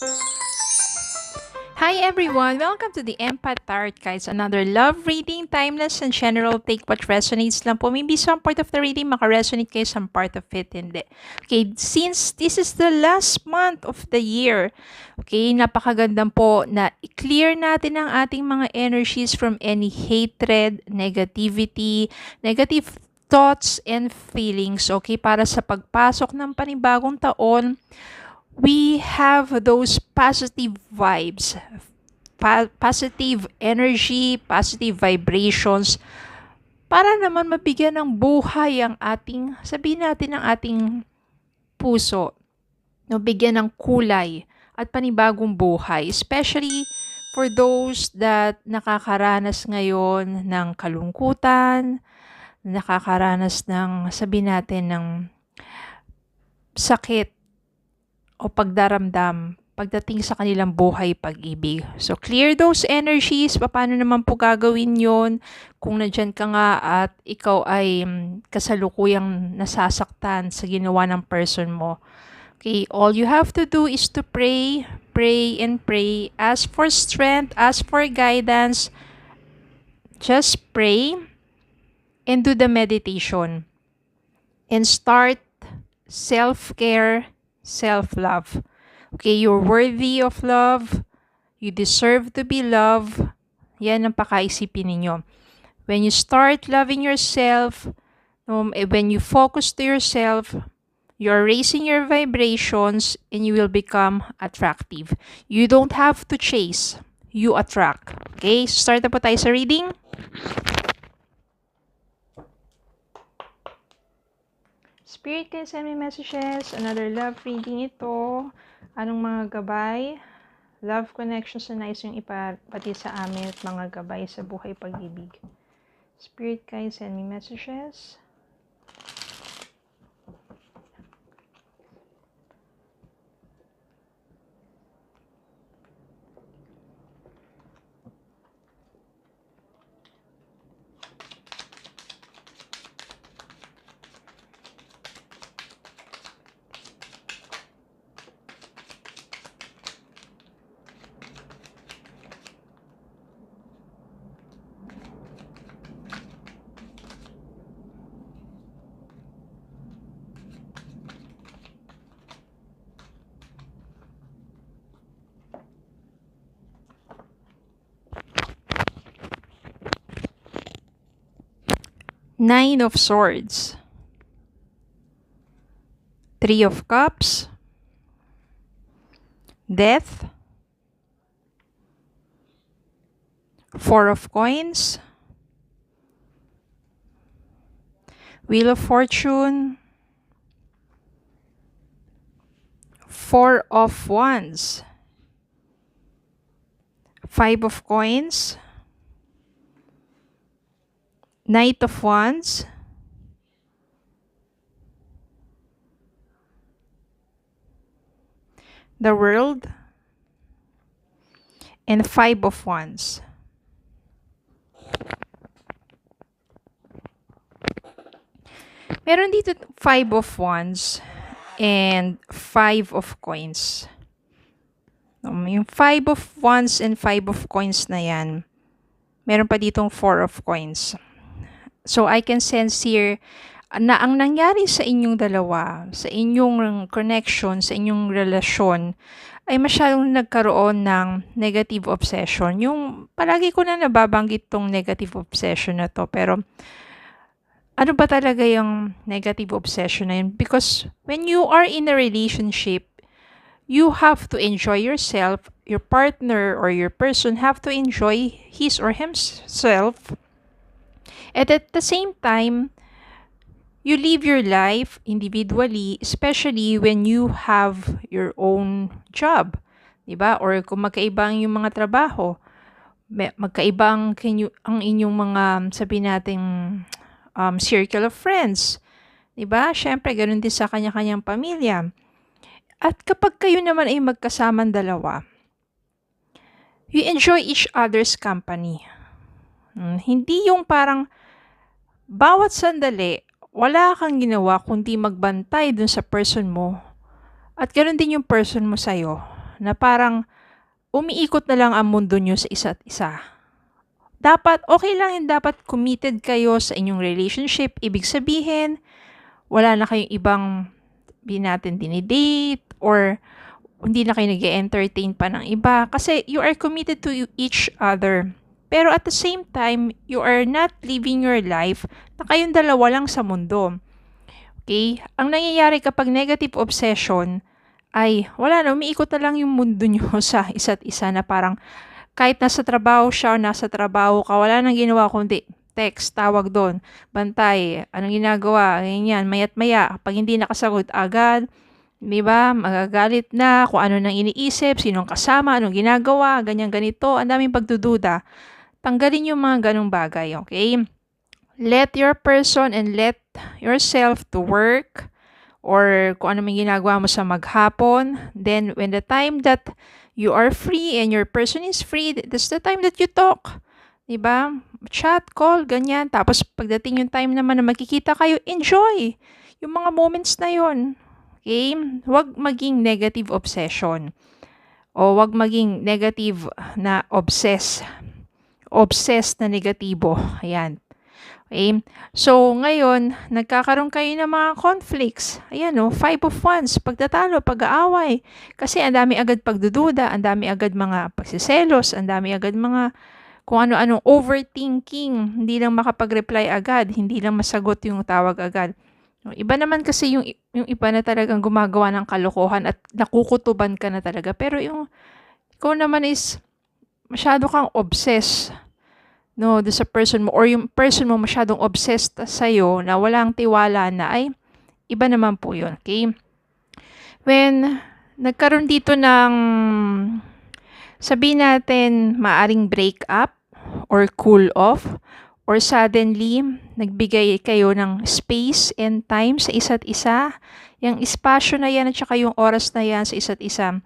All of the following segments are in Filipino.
Hi everyone! Welcome to the Empath Tarot Guides, another love reading, timeless and general. Take what resonates lang po. Maybe some part of the reading maka-resonate kayo, some part of it hindi. Okay, since this is the last month of the year, okay, napakagandang po na i-clear natin ang ating mga energies from any hatred, negativity, negative thoughts and feelings, okay, para sa pagpasok ng panibagong taon. We have those positive vibes, positive energy, positive vibrations para naman mabigyan ng buhay ang ating, sabihin natin, ang ating puso, no, bigyan ng kulay at panibagong buhay, especially for those that nakakaranas ngayon ng kalungkutan, nakakaranas ng, sabihin natin, ng sakit o pagdaramdam pagdating sa kanilang buhay pag-ibig. So, clear those energies. Paano naman po gagawin yon kung nandyan ka nga at ikaw ay kasalukuyang nasasaktan sa ginawa ng person mo? Okay, all you have to do is to pray, pray, and pray. Ask for strength, ask for guidance. Just pray and do the meditation. And start self-care, self-love. Okay, you're worthy of love. You deserve to be loved. Yan ang pakaisipin ninyo. When you start loving yourself, when you focus to yourself, you're raising your vibrations and you will become attractive. You don't have to chase. You attract. Okay, start na po tayo sa reading. Spirit, can send me messages. Another love reading ito. Anong mga gabay? Love connections na nais yung ipati sa amin at mga gabay sa buhay pag-ibig. Spirit, can send me messages. Nine of Swords, Three of Cups, Death, Four of Coins, Wheel of Fortune, Four of Wands, Five of Coins, Knight of Wands, the World, and Five of Wands. Meron dito Five of Wands and Five of Coins. Yung Five of Wands and Five of Coins na yan, meron pa ditong Four of Coins. So, I can sense here na ang nangyari sa inyong dalawa, sa inyong connection, sa inyong relasyon, ay masyadong nagkaroon ng negative obsession. Yung palagi ko na nababanggit tong negative obsession na to, pero ano ba talaga yung negative obsession na yun? Because when you are in a relationship, you have to enjoy yourself, your partner or your person have to enjoy his or himself. And at the same time, you live your life individually, especially when you have your own job. Diba? Or kung magkaibang yung mga trabaho, magkaibang ang inyong mga, sabihin natin, circle of friends. Diba? Siyempre, ganun din sa kanya-kanyang pamilya. At kapag kayo naman ay magkasamang dalawa, you enjoy each other's company. Hindi yung parang bawat sandali, wala kang ginawa kundi magbantay dun sa person mo. At ganoon din yung person mo sa'yo. na parang umiikot na lang ang mundo nyo sa isa't isa. Dapat, okay lang yun, dapat committed kayo sa inyong relationship. Ibig sabihin, wala na kayong ibang natin dinidate or hindi na kayo nag-entertain pa ng iba kasi you are committed to each other. Pero at the same time, you are not living your life na kayong dalawa lang sa mundo. Okay? Ang nangyayari kapag negative obsession ay wala na, umiikot na lang yung mundo nyo sa isa't isa na parang kahit nasa trabaho siya o nasa trabaho ka, wala nang ginawa kundi text, tawag doon, bantay, anong ginagawa, ganyan, mayat maya, pag hindi nakasagot agad, di ba, magagalit na, kung ano nang iniisip, sinong kasama, anong ginagawa, ganyan ganito, ang daming pagdududa. Tanggalin yung mga ganong bagay, okay? Let your person and let yourself to work or kung ano may ginagawa mo sa maghapon. Then, when the time that you are free and your person is free, that's the time that you talk. Diba? Chat, call, ganyan. Tapos, pagdating yung time naman na magkikita kayo, enjoy yung mga moments na yon. Okay? Huwag maging negative obsession. O huwag maging negative na obsessed na negatibo. Ayan. Okay? So, ngayon, nagkakaroon kayo ng mga conflicts. Ayan, 5 of Wands, pagtatalo, pag-aaway. Kasi ang dami agad pagdududa, ang dami agad mga pagsiselos, ang dami agad mga kung ano-anong overthinking, hindi lang makapag-reply agad, hindi lang masagot yung tawag agad. Iba naman kasi yung iba na talagang gumagawa ng kalokohan at nakukutuban ka na talaga. Pero yung ikaw naman is masyado kang obsessed do sa person mo or yung person mo masyadong obsessed sa'yo na walang tiwala na ay iba naman po yun. Okay? When nagkaroon dito ng sabihin natin maaring break up or cool off or suddenly nagbigay kayo ng space and time sa isa't isa, yung espasyo na yan at saka yung oras na yan sa isa't isa,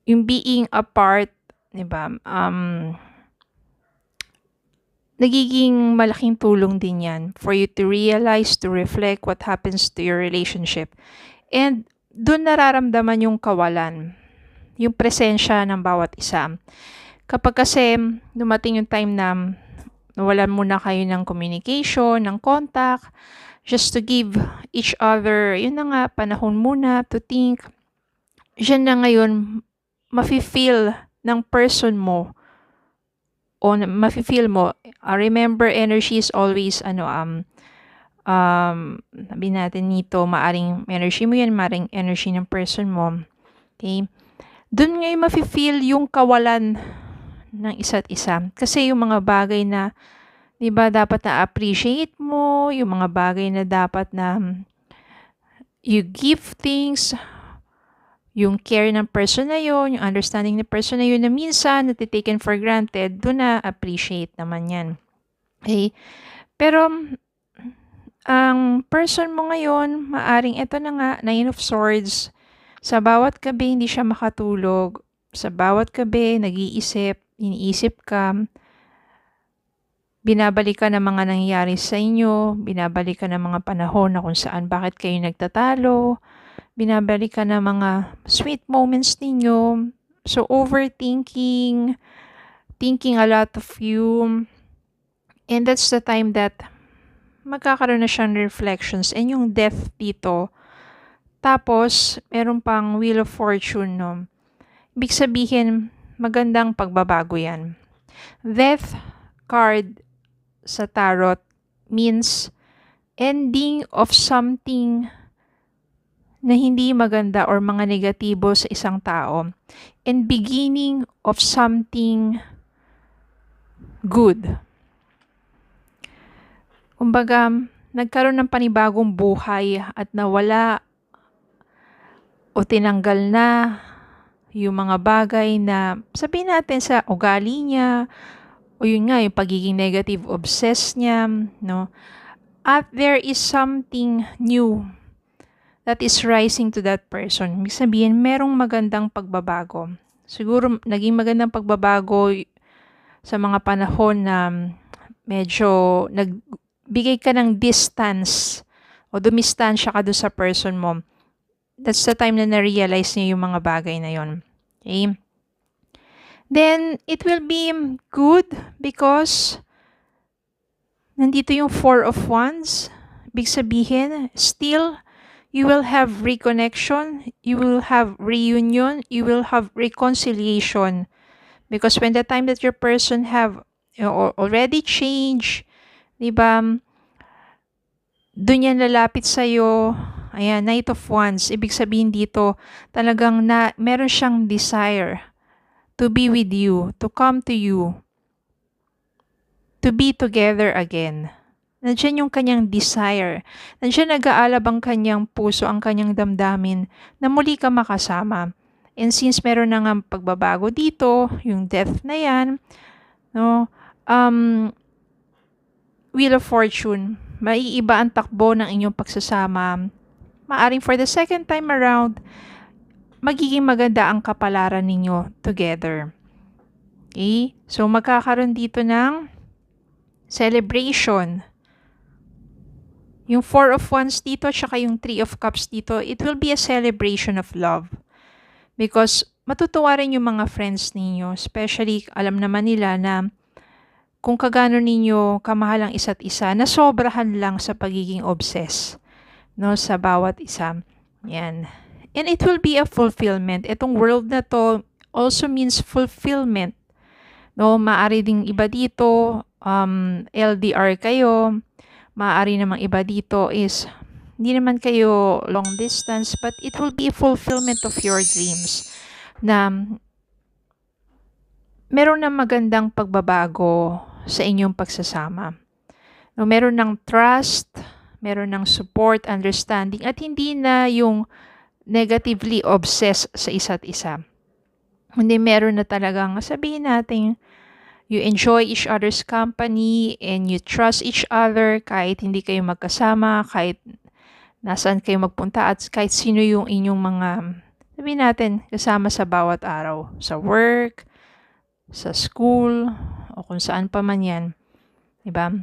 yung being apart, diba? Nagiging malaking tulong din yan for you to realize, to reflect what happens to your relationship. And doon nararamdaman yung kawalan, yung presensya ng bawat isa. Kapag kasi dumating yung time na nawalan muna kayo ng communication, ng contact, just to give each other, yun na nga, panahon muna to think, dyan na ngayon, mafe-feel ng person mo o mafe-feel mo, remember energy is always sabi natin nito, maaring energy mo yan, maaring energy ng person mo. Okay? Doon ngayon mafe-feel yung kawalan ng isa't isa. Kasi yung mga bagay na, di ba, dapat na-appreciate mo, yung mga bagay na dapat na you give things, yung care ng person na yun, yung understanding ng person na yun na minsan natitaken for granted, doon na-appreciate naman yan. Okay? Pero, ang person mo ngayon, maaring eto na nga, 9 of Swords, sa bawat gabi hindi siya makatulog, sa bawat gabi nag-iisip, iniisip ka, binabalik ka ng mga nangyayari sa inyo, binabalik ka ng mga panahon na kung saan bakit kayo nagtatalo, binabalik ka ng mga sweet moments ninyo. So, overthinking, thinking a lot of you. And that's the time that magkakaroon na siyang reflections. And yung death dito, tapos, meron pang Wheel of Fortune, no? Ibig sabihin, magandang pagbabago yan. Death card sa tarot means ending of something na hindi maganda or mga negatibo sa isang tao and beginning of something good. Kumbaga, nagkaroon ng panibagong buhay at nawala o tinanggal na yung mga bagay na sabihin natin sa ugali niya o yun nga, yung pagiging negative obsessed niya, no? At there is something new that is rising to that person. Ibig sabihin, merong magandang pagbabago. Siguro, naging magandang pagbabago sa mga panahon na medyo nagbigay ka ng distance o dumistansya ka doon sa person mo. That's the time na na-realize niyo yung mga bagay na yon. Okay? Then, it will be good because nandito yung Four of Wands. Ibig sabihin, still, you will have reconnection, you will have reunion, you will have reconciliation. Because when the time that your person have already changed, di ba, doon yan lalapit sa'yo. Ayan, Knight of Wands. Ibig sabihin dito, talagang meron siyang desire to be with you, to come to you, to be together again. Nandiyan yung kanyang desire. Nandiyan nag-aalab ang kanyang puso, ang kanyang damdamin na muli ka makasama. And since meron na nga pagbabago dito, yung death na yan, no, Wheel of Fortune, maiiba ang takbo ng inyong pagsasama. Maaring for the second time around, magiging maganda ang kapalaran ninyo together. Okay? So, magkakaroon dito ng celebration. Yung Four of Wands dito, tsaka yung Three of Cups dito, it will be a celebration of love. Because matutuwa rin yung mga friends ninyo, especially alam naman nila na kung kagano ninyo kamahal ang isa't isa, na sobrahan lang sa pagiging obsessed, no, sa bawat isa. Yan. And it will be a fulfillment. Itong world na to also means fulfillment. No, maaari ding iba dito, LDR kayo. Maaari namang iba dito is hindi naman kayo long distance, but it will be a fulfillment of your dreams na meron na magandang pagbabago sa inyong pagsasama. No, meron ng trust, meron ng support, understanding, at hindi na yung negatively obsessed sa isa't isa. Hindi, meron na talagang sabihin natin, you enjoy each other's company and you trust each other kahit hindi kayo magkasama, kahit nasaan kayo magpunta at kahit sino yung inyong mga, sabihin natin, kasama sa bawat araw. Sa work, sa school, o kung saan pa man yan. Diba?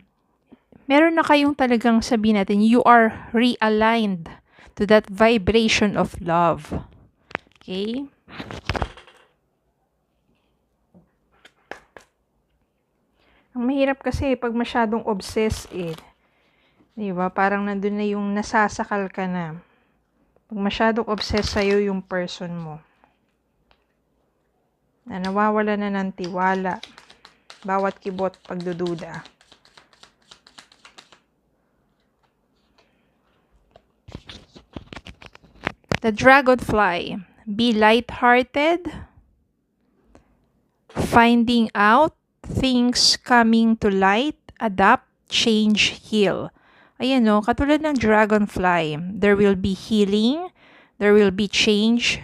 Meron na kayong talagang sabihin natin, you are realigned to that vibration of love. Okay? Ang mahirap kasi pag masyadong obsessed diba? Parang nandun na yung nasasakal ka na. Pag masyadong obsessed sa'yo yung person mo, na nawawala na ng tiwala, bawat kibot pagdududa. The Dragonfly, be light-hearted, finding out things coming to light, adapt, change, heal. Ayan no, katulad ng Dragonfly, there will be healing, there will be change.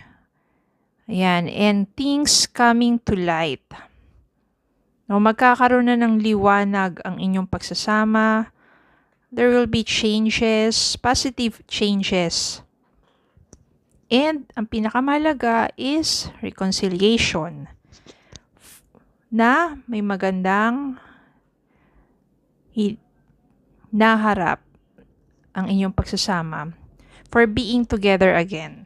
Ayan, and things coming to light. No, magkakaroon na ng liwanag ang inyong pagsasama. There will be changes, positive changes. And ang pinakamahalaga is reconciliation. Na may magandang naharap ang inyong pagsasama for being together again.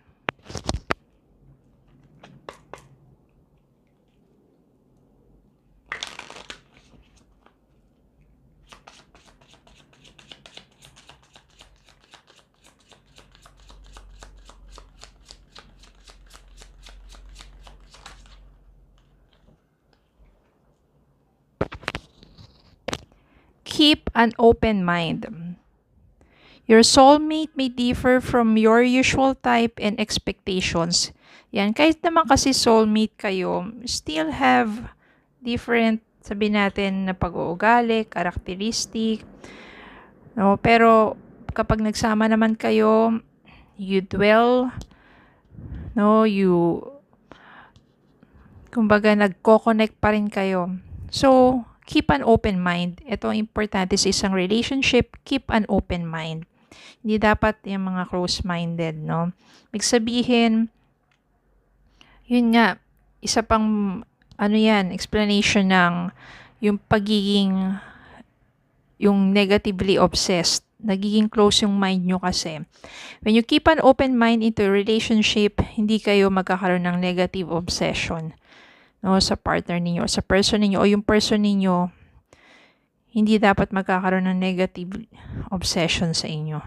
Keep an open mind. Your soulmate may differ from your usual type and expectations. Yan, kahit naman kasi soulmate kayo, still have different, sabihin natin, na pag-uugali, characteristic. No, pero kapag nagsama naman kayo, you dwell, no, kumbaga nagko-connect pa rin kayo. So, keep an open mind. Ito ang importante sa isang relationship, keep an open mind. Hindi dapat yung mga close-minded, no? Ibig sabihin, yun nga, isa pang, explanation ng yung pagiging, yung negatively obsessed, nagiging close yung mind nyo kasi. When you keep an open mind into a relationship, hindi kayo magkakaroon ng negative obsession, no, sa partner ninyo, sa person ninyo, o yung person ninyo, hindi dapat magkakaroon ng negative obsession sa inyo.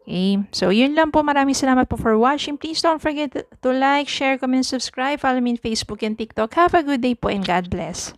Okay, so yun lang po. Maraming salamat po for watching. Please don't forget to like, share, comment, subscribe. Follow me on Facebook and TikTok. Have a good day po and God bless.